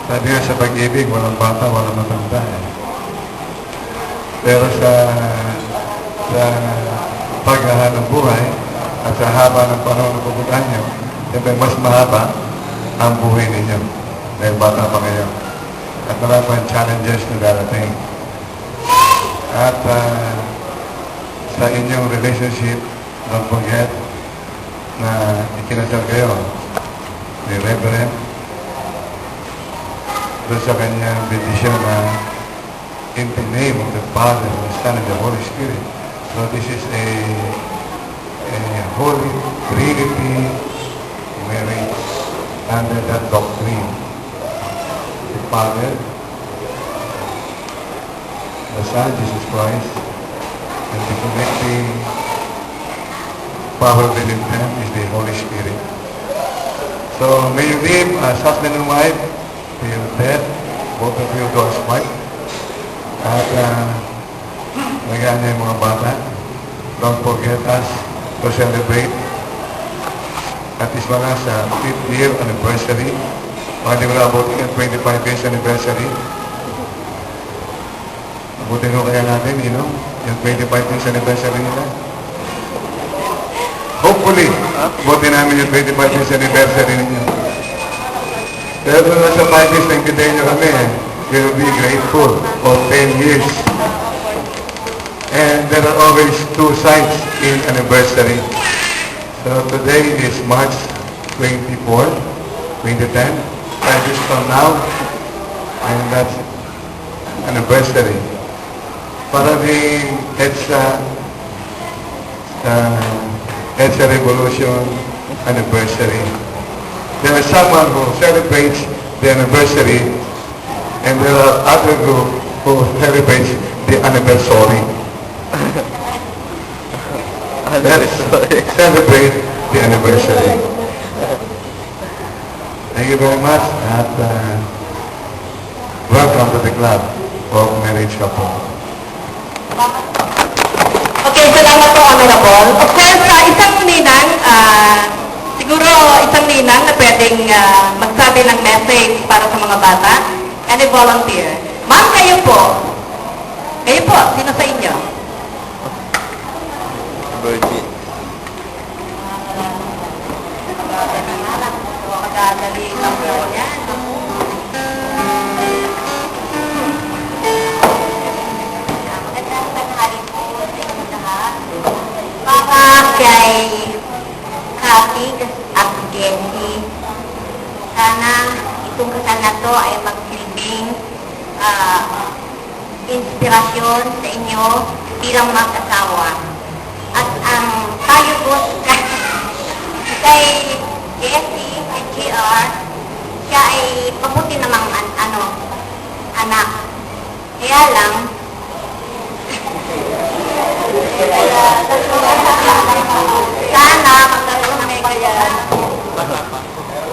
Sabi nga sa pag-ibig, walang bata, walang matanda. Pero sa paghahanap buhay at sa haba ng panahon na pupuntahan nyo, siyempre mas mahaba ang buhay ninyo dahil bata pa kayo. At marami pang challenges na darating. At sa inyong relationship, don't forget na ikinasal kayo ni Reverend doon sa kanyang bendition na in the name of the Father, the Son, and the Holy Spirit. So this is a Holy Trinity marriage under that doctrine. The Father, the Son, Jesus Christ, and the connecting power within them is the Holy Spirit. So may you live as husband and wife till death, both of you God's wife. At nagaan niya yung mga bata. Don't forget us to celebrate at least mga sa 5th year anniversary. Hindi mo na abutin yung 25 years anniversary. Abutin ko kaya natin, yung 25 years anniversary nila. Hopefully, abutin namin yung 25 years anniversary ninyo. Pero kung nasa 5 years na intindihin nyo kami, we will be grateful for 10 years. And there are always two sides in anniversary. So today is March 24, 2010. 5 years from now, and that's anniversary. Para rin EDSA Revolution anniversary. There is someone who celebrates the anniversary, and there are other group who celebrates the anniversary. Celebrate the anniversary. Thank you very much, and welcome to the club of marriage couple. Okay, salamat po, Honorable. Of course, isang ninang, siguro isang ninang na pwedeng magsabi ng message para sa mga bata, and a volunteer. Ma'am, kayo po. Kayo po, sino sa inyo? Virgin. Magdadali lang po yan. Magandang tanghali po sa inyo lahat. Para kay Kathy at Jenny, sana itong kasal na to ay magsilbing inspirasyon sa inyo bilang mag-asawa. At ang tayo po kay Jessie at JR, siya ay mabuti namang anak. Kaya lang, sana magkaroon ng bayan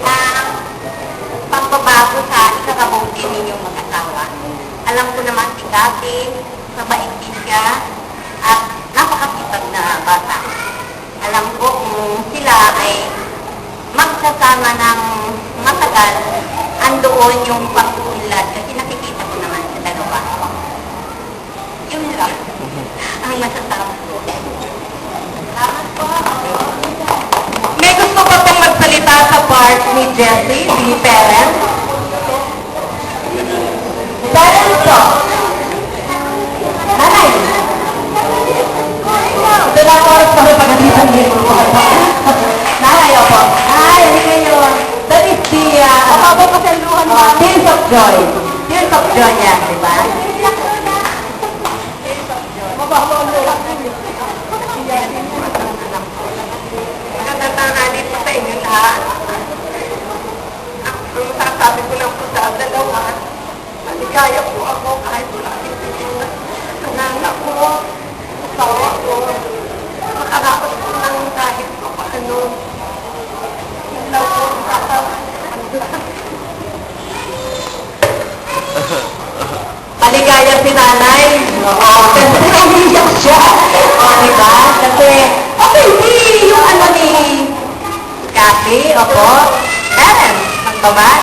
ng pagbabago sa ikakabuti ninyong mag-asawa. Alam ko naman si Kathy, mabait din siya, at napakasipag na bata. Alam ko kung sila ay magsasama ng matagal, andoon yung pag-unlad kasi nakikita ko naman sa dalawa. Yun lang ang masasabi ko. Salamat po. May gusto ko pong magsalita sa part ni Jessie, the parents. Parents po. Nanay. Doon ako oras para pag-asitan niyo po. Nanay po. Ay, hindi kayo. That is the Tears of Joy. Tears of Joy yan, di ba? Magandang po sa inyo lahat. Ang masasabi ko lang po sa dalawa, maligaya po ako kahit wala yung anak ko, asawa ko, makarapat po ng kahit po paano. Yun lang po ang sasabi. Maligaya si nanay. Oo, kasi umiyak siya. O, diba? Kasi, okay, yung ni Kathy, opo, parents, magbabat.